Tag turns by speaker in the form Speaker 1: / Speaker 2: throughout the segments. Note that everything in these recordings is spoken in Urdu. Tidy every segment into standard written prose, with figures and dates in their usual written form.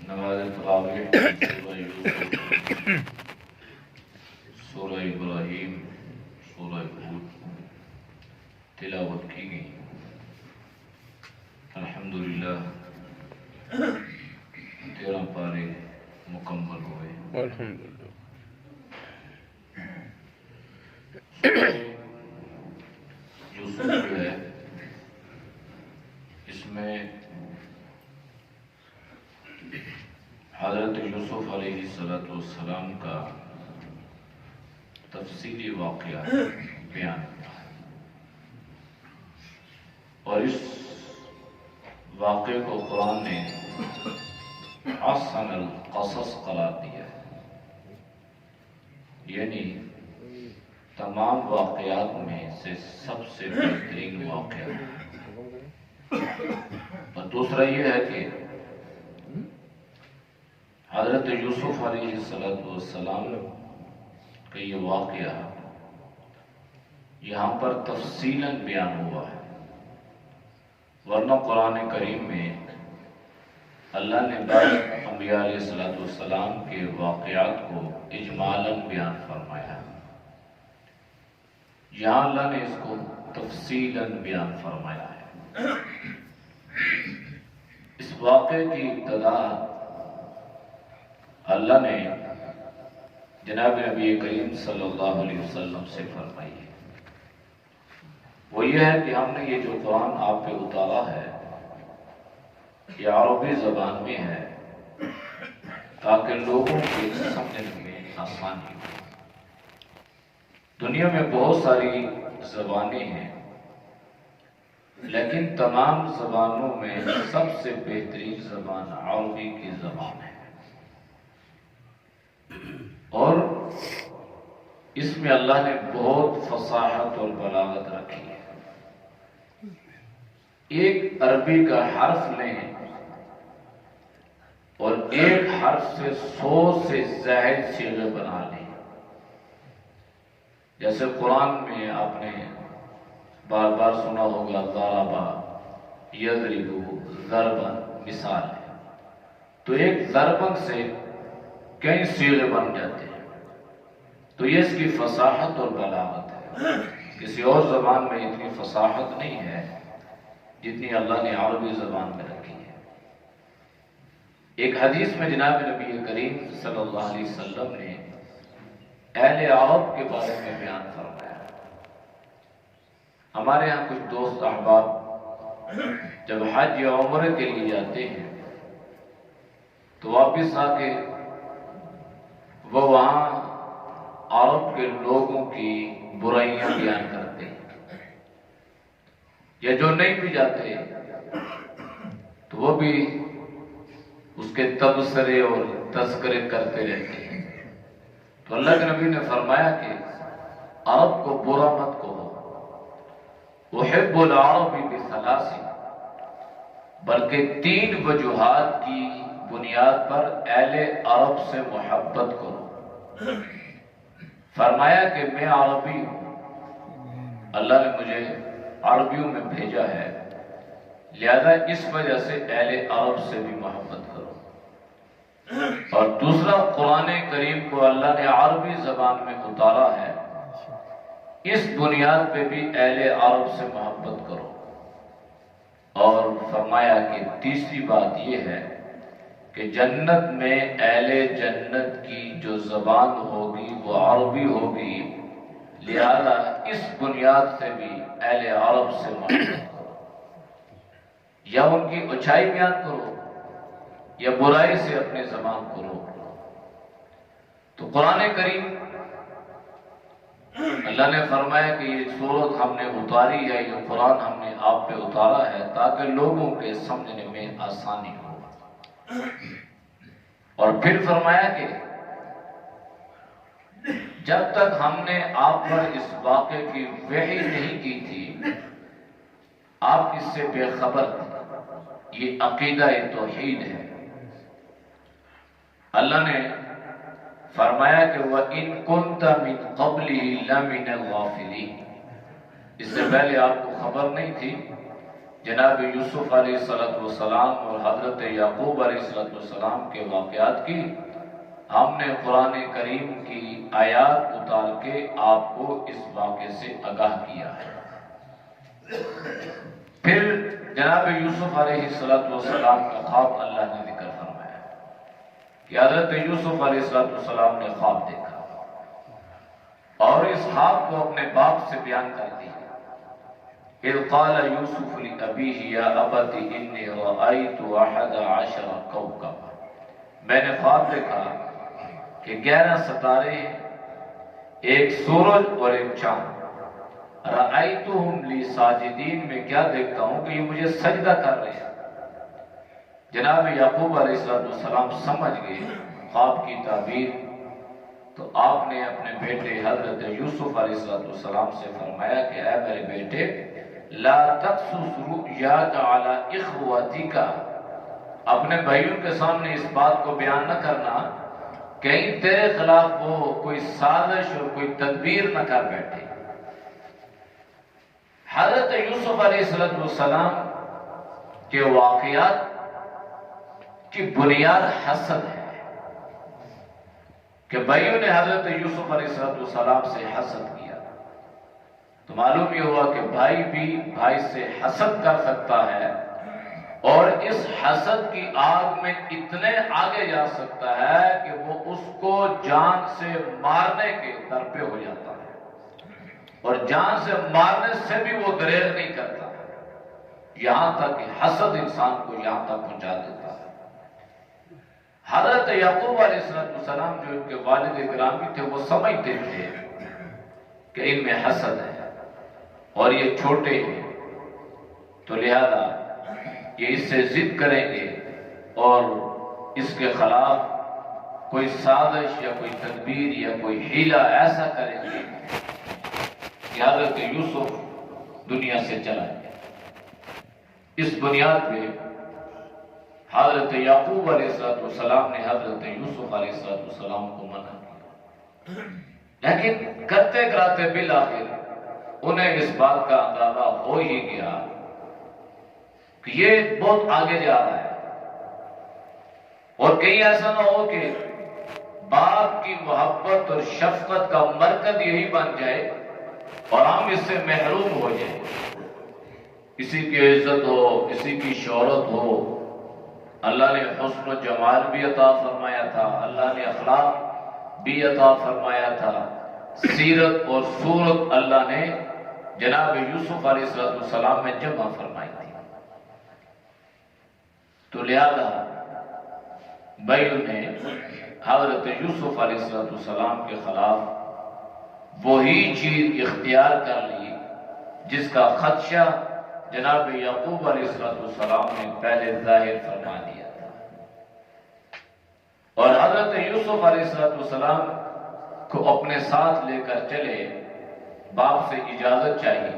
Speaker 1: نماز تراویح سورہ یوسف، سورہ ابراہیم، سورہ ہود تلاوت کی گئی۔ الحمدللہ 13 پارے مکمل ہوئے۔
Speaker 2: الحمدللہ۔
Speaker 1: سورہ یوسف جو ہے اس میں حضرت یوسف علیہ السلام کا تفصیلی واقعہ بیان ہوا ہے، اور اس واقعے کو قرآن نے احسن القصص قرار دیا ہے، یعنی تمام واقعات میں سے سب سے بہترین واقعہ ہے۔ اور دوسرا یہ ہے کہ حضرت یوسف علیہ السلام کا یہ واقعہ یہاں پر تفصیلاً بیان ہوا ہے، ورنہ قرآن کریم میں اللہ نے بعض انبیاء علیہ السلام کے واقعات کو اجمالاً بیان فرمایا، یہاں اللہ نے اس کو تفصیلاً بیان فرمایا ہے۔ اس واقعے کی ابتدا اللہ نے جناب نبی کریم صلی اللہ علیہ وسلم سے فرمائی ہے، وہ یہ ہے کہ ہم نے یہ جو قرآن آپ پہ اتارا ہے یہ عربی زبان میں ہے تاکہ لوگوں کے سمجھنے میں آسانی ہو۔ دنیا میں بہت ساری زبانیں ہیں، لیکن تمام زبانوں میں سب سے بہترین زبان عربی کی زبان ہے، اور اس میں اللہ نے بہت فصاحت اور بلاغت رکھی ہے۔ ایک عربی کا حرف لیں اور ایک حرف سے 100 سے زائد صیغے بنا لیں۔ جیسے قرآن میں آپ نے بار بار سنا ہوگا ضربا، یضربو، ضربا مثال ہے، تو ایک ضربن سے کئی صیغے بن جاتے ہیں، تو یہ اس کی فصاحت اور بلاغت ہے۔ کسی اور زبان میں اتنی فصاحت نہیں ہے جتنی اللہ نے عربی زبان میں رکھی ہے۔ ایک حدیث میں جناب نبی کریم صلی اللہ علیہ وسلم نے اہل عرب کے بارے میں بیان فرمایا۔ ہمارے ہاں کچھ دوست احباب جب حج یا عمرے کے لیے جاتے ہیں تو واپس آ کے وہ وہاں عرب کے لوگوں کی برائیاں بیان کرتے ہیں، یا جو نہیں بھی جاتے تو وہ بھی اس کے تبصرے اور تذکرے کرتے رہتے ہیں۔ تو اللہ کے نبی نے فرمایا کہ عرب کو برا مت کہو، احب العرب بثلاث، بلکہ 3 وجوہات کی بنیاد پر اہل عرب سے محبت کرو۔ فرمایا کہ میں عربی ہوں، اللہ نے مجھے عربیوں میں بھیجا ہے، لہذا اس وجہ سے اہل عرب سے بھی محبت کرو۔ اور دوسرا، قرآن کریم کو اللہ نے عربی زبان میں اتارا ہے، اس بنیاد پہ بھی اہل عرب سے محبت کرو۔ اور فرمایا کہ تیسری بات یہ ہے کہ جنت میں اہل جنت کی جو زبان ہوگی وہ عربی ہوگی، لہذا اس بنیاد سے بھی اہل عرب سے محبت کرو، یا ان کی اچھائی بیان کرو یا برائی سے اپنے زبان کو روک لو۔ تو قرآن کریم اللہ نے فرمایا کہ یہ سورت ہم نے اتاری ہے، یہ قرآن ہم نے آپ پہ اتارا ہے تاکہ لوگوں کے سمجھنے میں آسانی ہو۔ اور پھر فرمایا کہ جب تک ہم نے آپ پر اس واقعے کی وحی نہیں کی تھی آپ اس سے بے خبر تھے۔ یہ عقیدہ توحید ہے۔ اللہ نے فرمایا کہ وَإِن كُنْتَ مِن قَبْلِهِ لَمِنَ الْغَافِلِينَ، اس سے پہلے آپ کو خبر نہیں تھی جناب یوسف علیہ السلام اور حضرت یعقوب علیہ السلام کے واقعات کی ہم نے قرآن کریم کی آیات اتار کے آپ کو اس واقعے سے آگاہ کیا ہے۔ پھر جناب یوسف علیہ السلام کا خواب اللہ نے ذکر فرمایا کہ حضرت یوسف علیہ السلام نے خواب دیکھا اور اس خواب کو اپنے باپ سے بیان کر دیا۔ اذ قال یوسف لأبیہ یا ابت انی رأیت 11 کوکبا، میں نے خواب دیکھا کہ 11 ستارے ہیں، ایک سورج اور ایک چاند۔ رأیتہم لی ساجدین، میں کیا دیکھتا ہوں کہ یہ مجھے سجدہ کر رہے ہیں۔ جناب یعقوب علیہ السلام سمجھ گئے خواب کی تعبیر، تو آپ نے اپنے بیٹے حضرت یوسف علیہ السلام سے فرمایا کہ اے میرے بیٹے، لا تقصص رؤیاک علی اخوتک، اپنے بھائیوں کے سامنے اس بات کو بیان نہ کرنا کہیں تیرے خلاف وہ کوئی سازش اور کوئی تدبیر نہ کر بیٹھے۔ حضرت یوسف علیہ السلام کے واقعات کی بنیاد حسد ہے کہ بھائیوں نے حضرت یوسف علیہ السلام سے حسد کیا، تو معلوم یہ ہوا کہ بھائی بھی بھائی سے حسد کر سکتا ہے اور اس حسد کی آگ میں اتنے آگے جا سکتا ہے کہ وہ اس کو جان سے مارنے کے در پہ ہو جاتا ہے، اور جان سے مارنے سے بھی وہ دریغ نہیں کرتا، یہاں تک کہ حسد انسان کو یہاں تک پہنچا دیتا ہے۔ حضرت یعقوب علیہ السلام جو ان کے والد گرامی تھے وہ سمجھتے تھے کہ ان میں حسد ہے اور یہ چھوٹے ہیں، تو لہذا یہ اس سے ضد کریں گے اور اس کے خلاف کوئی سازش یا کوئی تدبیر یا کوئی حیلہ ایسا کریں گے کہ حضرت یوسف دنیا سے چلا جائے۔ اس بنیاد پہ حضرت یعقوب علیہ السلام نے حضرت یوسف علیہ السلام کو منع کیا، لیکن کرتے کراتے بالآخر انہیں اس بات کا اندازہ ہو ہی گیا کہ یہ بہت آگے جا رہا ہے، اور کہیں ایسا نہ ہو کہ باپ کی محبت اور شفقت کا مرکز یہی بن جائے اور ہم اس سے محروم ہو جائیں، کسی کی عزت ہو، کسی کی شہرت ہو۔ اللہ نے حسن و جمال بھی عطا فرمایا تھا، اللہ نے اخلاق بھی عطا فرمایا تھا، سیرت اور صورت اللہ نے جناب یوسف علیہ السلام میں جمع فرمائی تھی، تو لہذا بھائیوں نے حضرت یوسف علیہ السلام کے خلاف وہی چیز اختیار کر لی جس کا خدشہ جناب یعقوب علیہ السلام نے پہلے ظاہر فرما دیا تھا، اور حضرت یوسف علیہ السلام کو اپنے ساتھ لے کر چلے، باپ سے اجازت چاہیے۔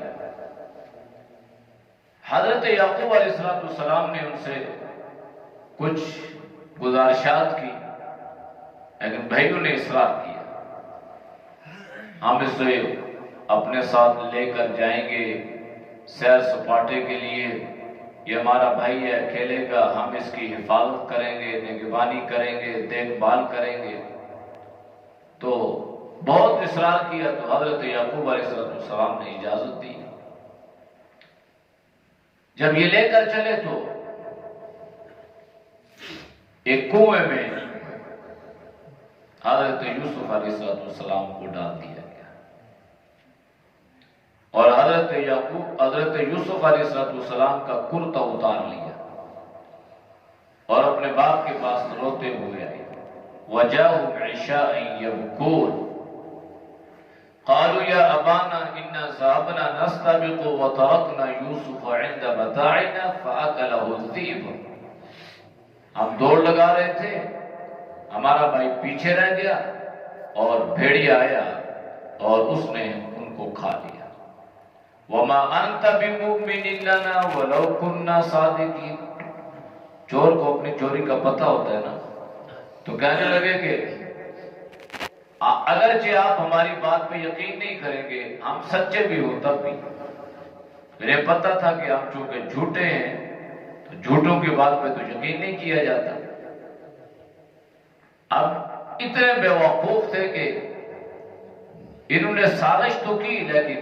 Speaker 1: حضرت یعقوب علیہ السلام نے ان سے کچھ گزارشات کی، لیکن بھائیوں نے اصرار کیا، ہم اسے اپنے ساتھ لے کر جائیں گے سیر سپاٹے کے لیے، یہ ہمارا بھائی ہے، کھیلے گا، ہم اس کی حفاظت کریں گے، نگہبانی کریں گے، دیکھ بھال کریں گے۔ تو بہت اصرار کیا تو حضرت یعقوب علیہ السلام نے اجازت دی۔ جب یہ لے کر چلے تو ایک کنویں میں حضرت یوسف علیہ السلام کو ڈال دیا گیا، اور حضرت یوسف علیہ السلام کا کرتا اتار لیا اور اپنے باپ کے پاس روتے ہوئے آئے۔ وَجَاءُوا عِشَاءً يَبْكُونَ قَالُوا يَا أَبَانَا إِنَّا ذَهَبْنَا نَسْتَبِقُ وَتَرَكْنَا يُوسُفَ عِندَ مَتَاعِنَا فَأَكَلَهُ الذِّئْبُ، ہم دوڑ لگا رہے تھے، ہمارا بھائی پیچھے رہ گیا اور بھیڑیا آیا اور اس نے ان کو کھا لیا۔ وَمَا أَنْتَ بِمُؤْمِنٍ لَنَا وَلَوْ كُنَّا صَادِقِينَ، چور کو اپنی چوری کا پتہ ہوتا ہے نا، تو کہنے لگے کہ اگرچہ آپ ہماری بات پہ یقین نہیں کریں گے، ہم سچے بھی ہو تب بھی۔ انہیں پتہ تھا کہ ہم چونکہ جھوٹے ہیں تو جھوٹوں کی بات پہ تو یقین نہیں کیا جاتا۔ اب اتنے بیوقوف تھے کہ انہوں نے سازش تو کی لیکن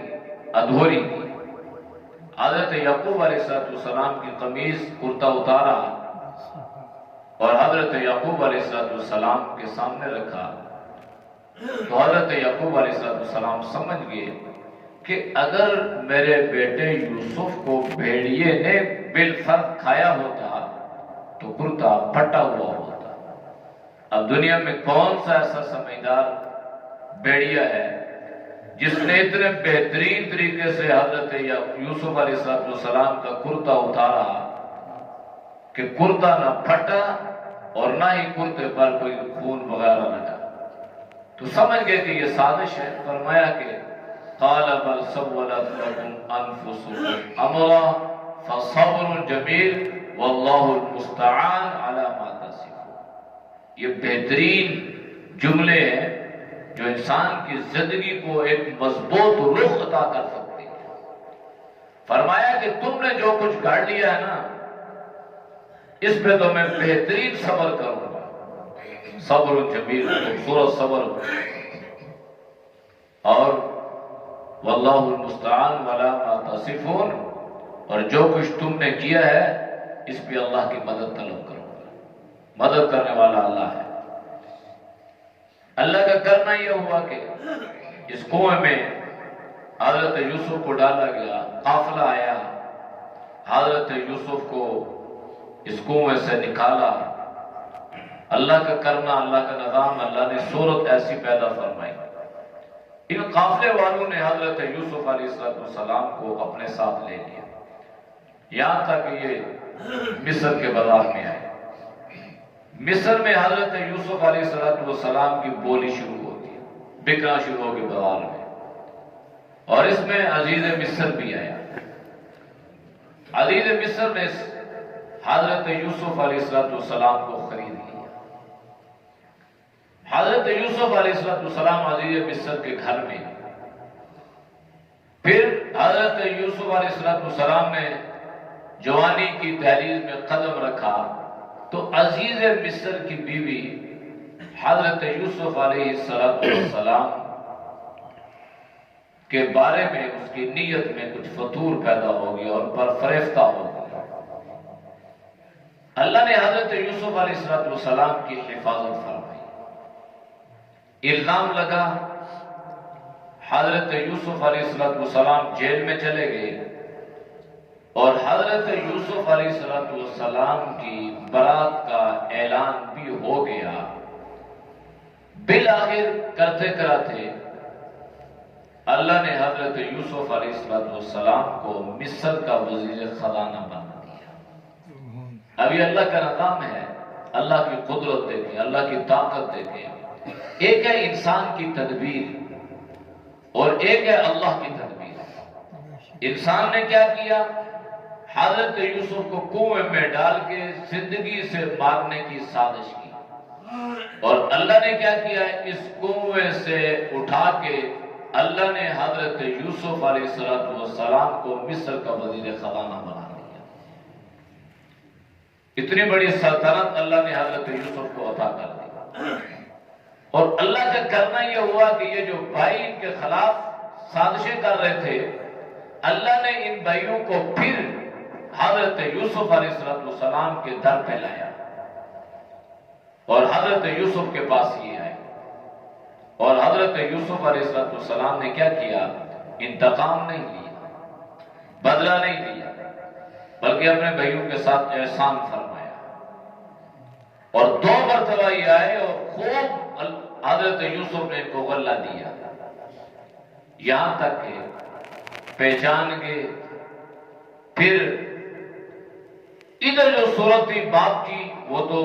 Speaker 1: ادھوری کی۔ حضرت یعقوب علیہ السلام کی قمیض کرتا اتارا اور حضرت یعقوب علیہ السلام کے سامنے رکھا تو حضرت یعقوب علیہ السلام سمجھ گئے کہ اگر میرے بیٹے یوسف کو بھیڑیے نے بالفرد کھایا ہوتا تو کرتا پھٹا ہوا ہوتا۔ اب دنیا میں کون سا ایسا سمجھدار بھیڑیا ہے جس نے اتنے بہترین طریقے سے حضرت یوسف علیہ السلام کا کرتا اتارا کہ کرتا نہ پھٹا اور نہ ہی کرتے پر کوئی خون وغیرہ لگا۔ تو سمجھ گئے کہ یہ سازش ہے۔ فرمایا کہ قال بل سولت لكم انفسكم امرا فصبر جمیل واللہ المستعان علی ما تصفون۔ یہ بہترین جملے ہیں جو انسان کی زندگی کو ایک مضبوط رخ عطا کر سکتے ہیں۔ فرمایا کہ تم نے جو کچھ گھڑ لیا ہے نا اس پہ تو میں بہترین صبر کروں گا۔ صبر جمیل، خوبصورت صبر، اور واللہ المستعان علی ما تصفون، اور جو کچھ تم نے کیا ہے اس پہ اللہ کی مدد طلب کروں گا۔ مدد کرنے والا اللہ ہے۔ اللہ کا کرنا یہ ہوا کہ اس کنویں میں حضرت یوسف کو ڈالا گیا، قافلہ آیا، حضرت یوسف کو اس کنویں سے نکالا۔ اللہ کا کرنا، اللہ کا نظام، اللہ نے صورت ایسی پیدا فرمائی۔ ان قافلے والوں نے حضرت یوسف علیہ السلام کو اپنے ساتھ لے لیا، یہاں تک کہ یہ مصر کے بازار میں آئے۔ مصر میں حضرت یوسف علیہ السلام کی بولی شروع ہوتی ہے، بکنا شروع ہوگی بازار میں، اور اس میں عزیز مصر بھی آیا۔ عزیز مصر نے حضرت یوسف علیہ السلام کو خرید لیا۔ حضرت یوسف علیہ السلام عزیز مصر کے گھر میں، پھر حضرت یوسف علیہ السلام نے جوانی کی دہلیز میں قدم رکھا تو عزیز مصر کی بیوی حضرت یوسف علیہ السلام کے بارے میں اس کی نیت میں کچھ فتور پیدا ہو گیا اور برفریفتہ ہو گیا۔ اللہ نے حضرت یوسف علیہ السلام کی حفاظت فرمائی۔ الزام لگا، حضرت یوسف علیہ السلام جیل میں چلے گئے اور حضرت یوسف علیہ السلام کی برات کا اعلان بھی ہو گیا۔ بالآخر کرتے کراتے اللہ نے حضرت یوسف علیہ السلام کو مصر کا وزیر خزانہ بنا دیا۔ ابھی اللہ کا نظام ہے، اللہ کی قدرت دیکھیں، اللہ کی طاقت دیکھیں۔ ایک ہے انسان کی تدبیر اور ایک ہے اللہ کی تدبیر۔ انسان نے کیا کیا؟ حضرت یوسف کو کنویں میں ڈال کے زندگی سے مارنے کی سازش کی، اور اللہ نے کیا کیا؟ اس کنویں سے اٹھا کے اللہ نے حضرت یوسف علیہ السلام کو مصر کا وزیر خزانہ بنا دیا۔ اتنی بڑی سلطنت اللہ نے حضرت یوسف کو عطا کر دی، اور اللہ کا کرنا یہ ہوا کہ یہ جو بھائی ان کے خلاف سازشیں کر رہے تھے، اللہ نے ان بھائیوں کو پھر حضرت یوسف علیہ السلام کے در پہ لایا، اور حضرت یوسف کے پاس یہ آئے، اور حضرت یوسف علیہ السلام نے کیا کیا؟ انتقام نہیں لیا، بدلہ نہیں لیا، بلکہ اپنے بھائیوں کے ساتھ احسان فرمایا، اور 2 مرتبہ یہ آئے اور خوب حضرت یوسف نے ان کو غلہ دیا، یہاں تک کہ پہچان گئے۔ پھر ادھر جو صورت تھی باپ کی، وہ تو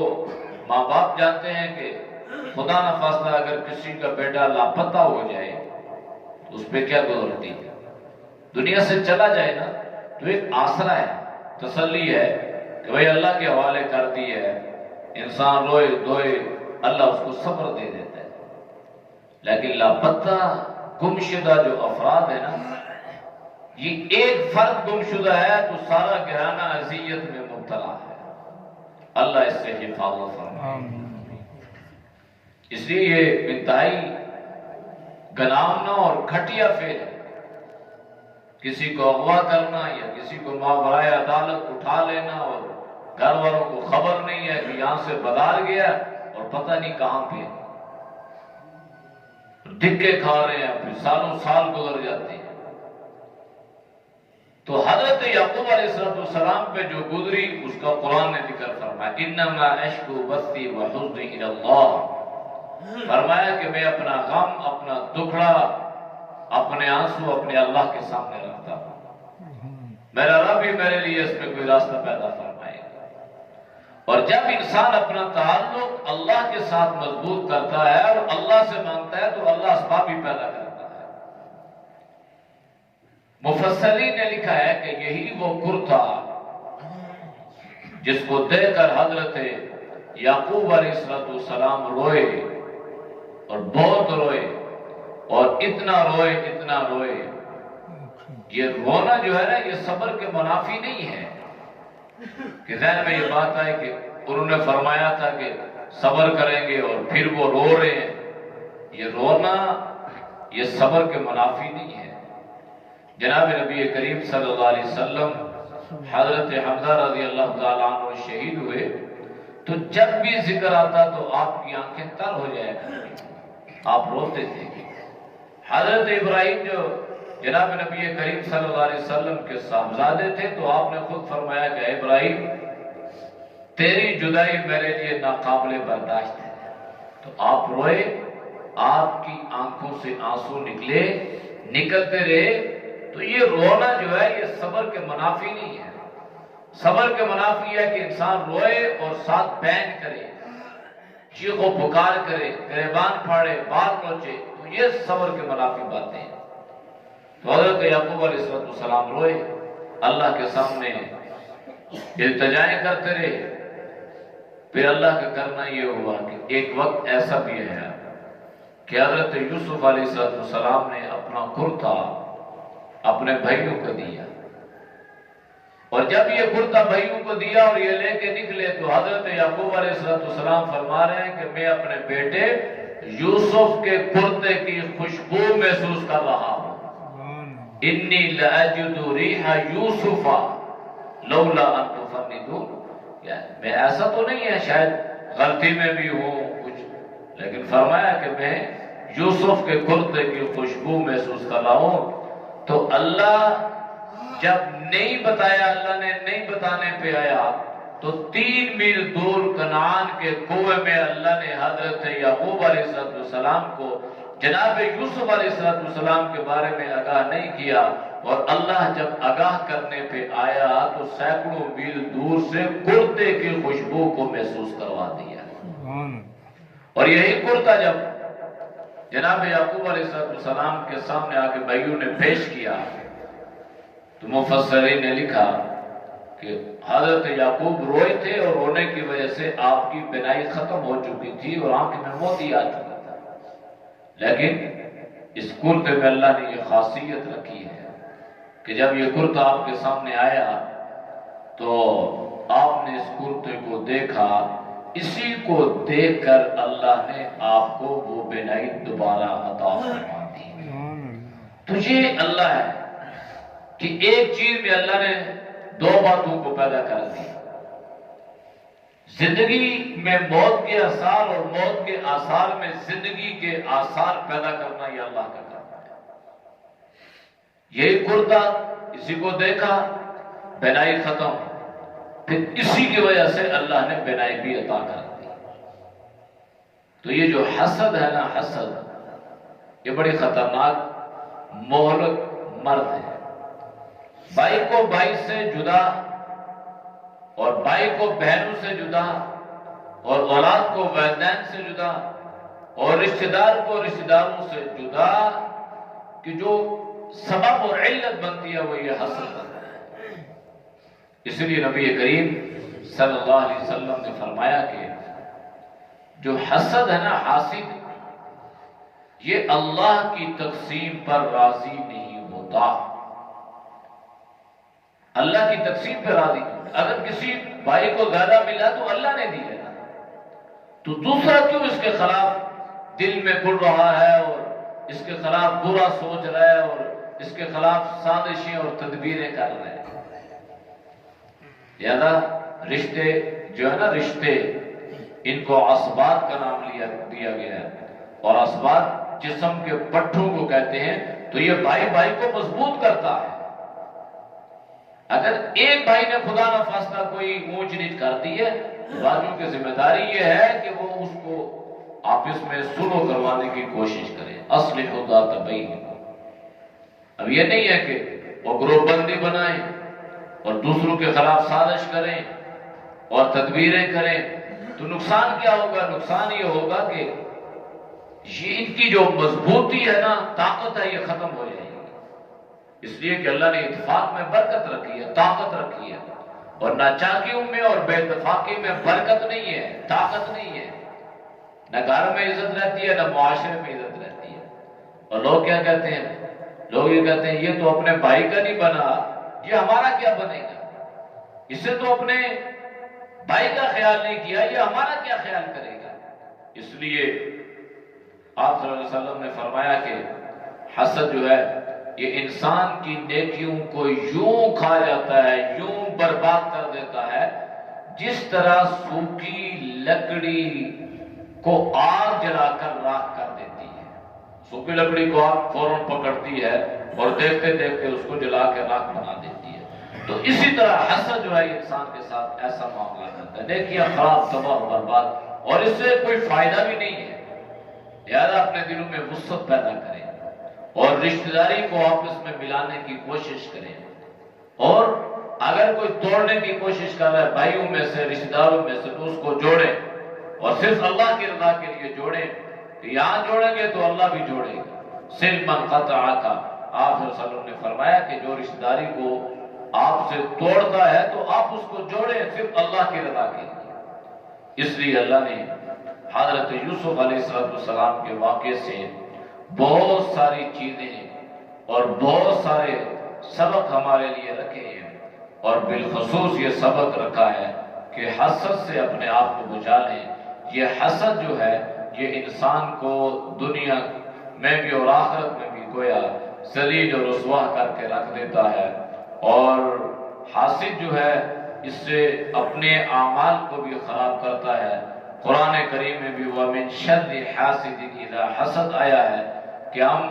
Speaker 1: ماں باپ جانتے ہیں کہ خدا نہ خواستہ اگر کسی کا بیٹا لاپتہ ہو جائے تو اس پہ کیا گزرتی ہے، دنیا سے چلا جائے نا تو ایک آسرا ہے، تسلی ہے کہ بھئی اللہ کے حوالے کر دی ہے، انسان روئے دھوئے اللہ اس کو صبر دے دیتا ہے۔ لیکن لاپتہ گمشدہ جو افراد ہیں نا، یہ ایک فرد گمشدہ ہے تو سارا گھرانہ اذیت میں مبتلا ہے، اللہ اس سے حفاظت فرمائے۔ اس لیے یہ انتہائی گناہنا اور گھٹیا فعل ہے، کسی کو اغوا کرنا یا کسی کو ماورائے عدالت اٹھا لینا اور گھر والوں کو خبر نہیں ہے کہ یہاں سے بدار گیا اور پتہ نہیں کہاں پہ دھکے کھا رہے ہیں، پھر سالوں سال گزر جاتے ہیں۔ تو حضرت یعقوب علیہ السلام پہ جو گزری اس کا قرآن نے ذکر فرمایا، انما اشکو بثی وحزنی الی اللہ، فرمایا کہ میں اپنا غم، اپنا دکھڑا، اپنے آنسو اپنے اللہ کے سامنے رکھتا ہوں، میرا رب ہی میرے لیے اس میں کوئی راستہ پیدا فرمائے گا۔ اور جب انسان اپنا تعلق اللہ کے ساتھ مضبوط کرتا ہے اور اللہ سے مانگتا ہے تو اللہ اسباب ہی پیدا کرتا ہے۔ مفسرین نے لکھا ہے کہ یہی وہ گر تھا جس کو دیکھ کر حضرت یعقوب علیہ السلام روئے اور بہت روئے اور اتنا روئے۔ یہ رونا جو ہے نا یہ صبر کے منافی نہیں ہے کہ ذہن میں یہ بات آئے کہ انہوں نے فرمایا تھا کہ صبر کریں گے اور پھر وہ رو رہے ہیں، یہ رونا یہ صبر کے منافی نہیں ہے۔ جناب نبی کریم صلی اللہ علیہ وسلم حضرت حمزہ رضی اللہ تعالیٰ عنہ شہید ہوئے تو جب بھی ذکر آتا تو آپ کی آنکھیں تر ہو جایا کرتی، آپ روتے تھے۔ حضرت ابراہیم جو جناب نبی کریم صلی اللہ علیہ وسلم کے صاحبزادے تھے تو آپ نے خود فرمایا کہ اے ابراہیم تیری جدائی میرے لیے ناقابل برداشت ہے، تو آپ روئے، آپ کی آنکھوں سے آنسو نکلتے رہے۔ تو یہ رونا جو ہے یہ صبر کے منافی نہیں ہے۔ صبر کے منافی ہے کہ انسان روئے اور ساتھ بین کرے، چیخ و پکار کرے، گریبان پھاڑے، بال نوچے، تو یہ صبر کے منافی باتیں ہیں۔ تو حضرت یعقوب علیہ السلام روئے، اللہ کے سامنے التجائیں کرتے رہے۔ پھر اللہ کا کرنا یہ ہوا کہ ایک وقت ایسا بھی ہے کہ حضرت یوسف علیہ السلام نے اپنا کرتا اپنے بھائیوں کو دیا، اور جب یہ کرتا بھائیوں کو دیا اور یہ لے کے نکلے تو حضرت یعقوب علیہ السلام فرما رہے ہیں کہ میں اپنے بیٹے یوسف کے کرتے کی خوشبو محسوس کر رہا ہوں، انی لاجد ریح یوسف لولا ان تفندون، میں ایسا تو نہیں ہے شاید غلطی میں بھی ہوں کچھ، لیکن فرمایا کہ میں یوسف کے کرتے کی خوشبو محسوس کر رہا ہوں۔ تو اللہ جب نہیں بتایا، اللہ نے نہیں بتانے پہ آیا تو 3 میل دور کنعان کے کنویں میں اللہ نے حضرت یعقوب علیہ السلام کو جناب یوسف علیہ السلام کے بارے میں آگاہ نہیں کیا، اور اللہ جب آگاہ کرنے پہ آیا تو سینکڑوں میل دور سے کرتے کی خوشبو کو محسوس کروا دیا۔ اور یہی کرتا جب جناب یعقوب علیہ السلام کے سامنے آ کے بھائیوں نے پیش کیا تو مفسرین نے لکھا کہ حضرت یعقوب روئے تھے اور رونے کی وجہ سے آپ کی بینائی ختم ہو چکی تھی اور آنکھ میں موتی آ چکا تھا، لیکن اس کرتے میں اللہ نے یہ خاصیت رکھی ہے کہ جب یہ کرتا آپ کے سامنے آیا تو آپ نے اس کرتے کو دیکھا، اسی کو دیکھ کر اللہ نے آپ کو وہ بینائی دوبارہ عطا فرما دی۔ تو یہ اللہ ہے کہ ایک چیز میں اللہ نے 2 باتوں کو پیدا کر دیا، زندگی میں موت کے آثار اور موت کے آثار میں زندگی کے آثار پیدا کرنا یہ اللہ کا کام ہے۔ یہی کرتا اسی کو دیکھا، بینائی ختم، پھر اسی کی وجہ سے اللہ نے بینائی بھی عطا کر دی۔ تو یہ جو حسد ہے نا، حسد یہ بڑی خطرناک مہلک مرد ہے۔ بھائی کو بھائی سے جدا اور بھائی کو بہنوں سے جدا اور اولاد کو والدین سے جدا اور رشتہ دار کو رشتہ داروں سے جدا کہ جو سبب اور علت بنتی ہے وہ یہ حسد ہے۔ اس لیے نبی کریم صلی اللہ علیہ وسلم نے فرمایا کہ جو حسد ہے نا، حاسد، یہ اللہ کی تقسیم پر راضی نہیں ہوتا۔ اللہ کی تقسیم پہ راضی کیوں؟ اگر کسی بھائی کو زیادہ ملا تو اللہ نے دی ہے نا، تو دوسرا کیوں اس کے خلاف دل میں بڑھ رہا ہے اور اس کے خلاف برا سوچ رہا ہے اور اس کے خلاف سازشیں اور تدبیریں کر رہے ہیں؟ لہذا رشتے جو ہے نا، رشتے ان کو اسبات کا نام دیا گیا ہے، اور اسبات جسم کے پٹھوں کو کہتے ہیں، تو یہ بھائی بھائی کو مضبوط کرتا ہے۔ اگر ایک بھائی نے خدا نہ خواستہ کوئی اونچ نیچ کر دی ہے، باقیوں کی ذمہ داری یہ ہے کہ وہ اس کو آپس میں سلو کروانے کی کوشش کریں۔ اصلح ذات بین۔ اب یہ نہیں ہے کہ وہ گروپ بندی بنائیں اور دوسروں کے خلاف سازش کریں اور تدبیریں کریں، تو نقصان کیا ہوگا؟ نقصان یہ ہوگا کہ یہ ان کی جو مضبوطی ہے نا، طاقت ہے، یہ ختم ہو جائے گی۔ اس لیے کہ اللہ نے اتفاق میں برکت رکھی ہے، طاقت رکھی ہے، اور ناچاکیوں میں اور بے اتفاقی میں برکت نہیں ہے، طاقت نہیں ہے۔ نہ گھر میں عزت رہتی ہے، نہ معاشرے میں عزت رہتی ہے۔ اور لوگ کیا کہتے ہیں؟ لوگ یہ کہتے ہیں یہ تو اپنے بھائی کا نہیں بنا، یہ ہمارا کیا بنے گا؟ اسے تو اپنے بھائی کا خیال نہیں کیا، یہ ہمارا کیا خیال کرے گا؟ اس لیے آپ صلی اللہ علیہ وسلم نے فرمایا کہ حسد جو ہے یہ انسان کی نیکیوں کو یوں کھا جاتا ہے، یوں برباد کر دیتا ہے، جس طرح سوکھی لکڑی کو آگ جلا کر راکھ کر دیتی ہے۔ سوکھی لکڑی کو آگ فوراً پکڑتی ہے اور دیکھتے دیکھتے اس کو جلا کے راکھ بنا دیتی ہے۔ تو اسی طرح حسد جو ہے انسان کے ساتھ ایسا معاملہ کرتا ہے، نیکیاں خراب، تباہ و برباد، اور اس سے کوئی فائدہ بھی نہیں ہے۔ لہذا اپنے دلوں میں وسعت پیدا کریں اور رشتہ داری کو آپس میں ملانے کی کوشش کریں، اور اگر کوئی توڑنے کی کوشش کر رہا ہے بھائیوں میں سے، رشتہ داروں میں سے، تو اس کو جوڑیں، اور صرف اللہ کی رضا کے لیے جوڑیں۔ یہاں جوڑیں گے تو اللہ بھی جوڑے گا۔ صل من قطعک، آپ صلی اللہ علیہ وسلم نے فرمایا کہ جو رشتہ داری کو آپ سے توڑتا ہے تو آپ اس کو جوڑیں صرف اللہ کی رضا کے لیے۔ اس لیے اللہ نے حضرت یوسف علیہ السلام کے واقعے سے بہت ساری چیزیں اور بہت سارے سبق ہمارے لیے رکھے ہیں، اور بالخصوص یہ سبق رکھا ہے کہ حسد سے اپنے آپ کو بچا لیں۔ یہ حسد جو ہے یہ انسان کو دنیا میں بھی اور آخرت میں بھی گویا ذلیل اور رسوا کر کے رکھ دیتا ہے، اور حاسد جو ہے اس سے اپنے اعمال کو بھی خراب کرتا ہے۔ قرآن کریم میں بھی وَمِن شَرِّ حَاسِدٍ إِذَا حَسَد آیا ہے کہ ہم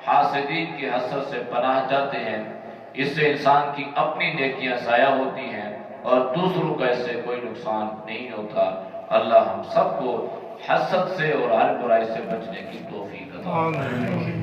Speaker 1: حاسدین کی حسد سے پناہ چاہتے ہیں۔ اس سے انسان کی اپنی نیکیاں ضائع ہوتی ہیں اور دوسروں کا اس سے کوئی نقصان نہیں ہوتا۔ اللہ ہم سب کو حسد سے اور ہر برائی سے بچنے کی توفیق عطا فرمائے۔